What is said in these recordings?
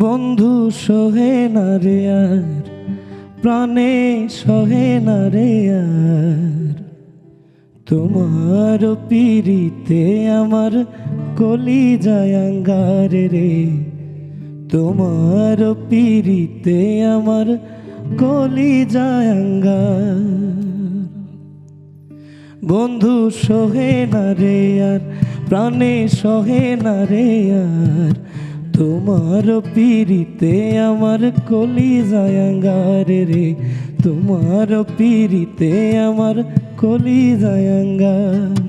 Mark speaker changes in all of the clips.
Speaker 1: বন্ধু সহে না রে আর, প্রাণে সহে না রে আর, তোমার পিরিতে আমার কলিজায় আঙ্গার রে, তোমার পিরিতে আমার কলিজায় আঙ্গার। বন্ধু সহে না রে আর, প্রাণে সহে না রে আর, তোমার পিরিতে আমার কলিজায় আঙ্গার রে, তোমার পিরিতে আমার কলিজায় আঙ্গার।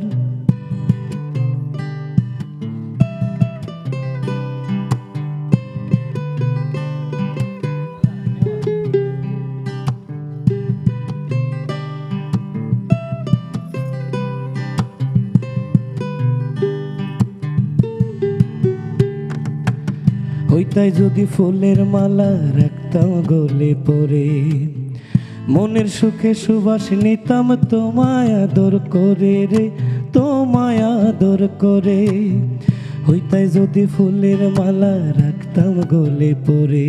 Speaker 1: হইতাই যদি ফুলের মালা রাখতাম গলে পরে, মনের সুখে সুবাস নিতাম তোমায় আদর করে রে, তোমায় আদর করে। হইতাই যদি ফুলের মালা রাখতাম গলে পরে,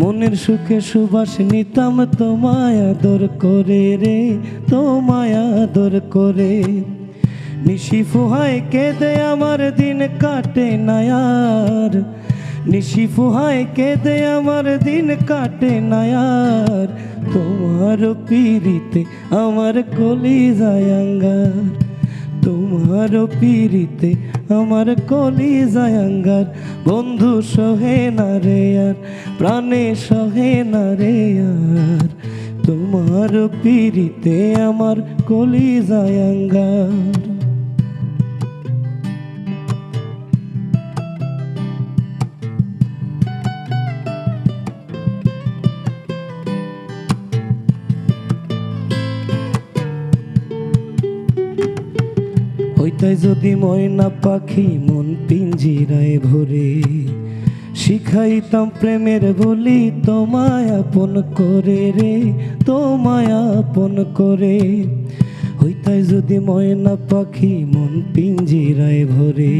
Speaker 1: মনের সুখে সুবাস নিতাম তোমায় আদর করে রে, তোমায় আদর করে। নিশি ফুহায় কেঁদে আমার দিন কাটে না আর, নিশি ফুহায় কেঁদে আমার দিন কাটে না আর, তোমার পিরিতে আমার কলিজায় আঙ্গার, তোমার পিরিতে আমার কলিজায় আঙ্গার। বন্ধু সহে না রে আর, প্রাণে সহে না রে আর, তোমার পিরিতে আমার কলিজায় আঙ্গার। হইতাই যদি ময়না পাখি মন পিঞ্জিরায় ভরে, শিখাইতাম প্রেমের বলি তোমায় আপন করে রে, তোমায় আপন করে। হইতাই যদি ময়না পাখি মন পিঞ্জিরায় ভরে,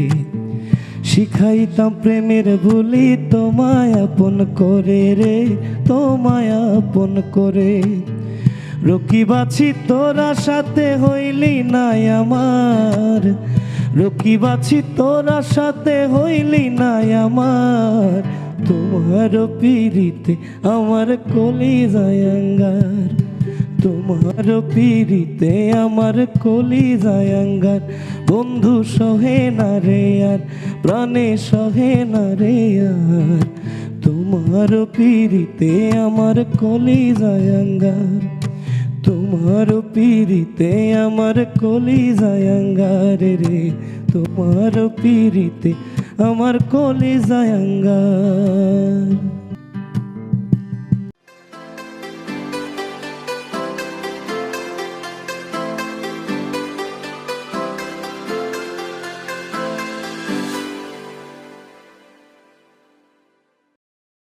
Speaker 1: শিখাইতাম প্রেমের বলি তোমায় আপন করে রে, তোমায় আপন করে। রকিবাছি তোরা সাথে হইলি নাই আমার, রকিবাছি তোরা সাথে হইলি নাই আমার, তোমার পিরিতে আমার কলিজায় আঙ্গার, তোমার পিরিতে আমার কলিজায় আঙ্গার। বন্ধু সহে না রে আর, প্রাণে সহে না রে আর, তোমার পিরিতে আমার কলিজায় আঙ্গার, তোমার পিরিতে আমার কলিজায় আঙ্গার রে, তোমার পিরিতে আমার কলিজায় আঙ্গার।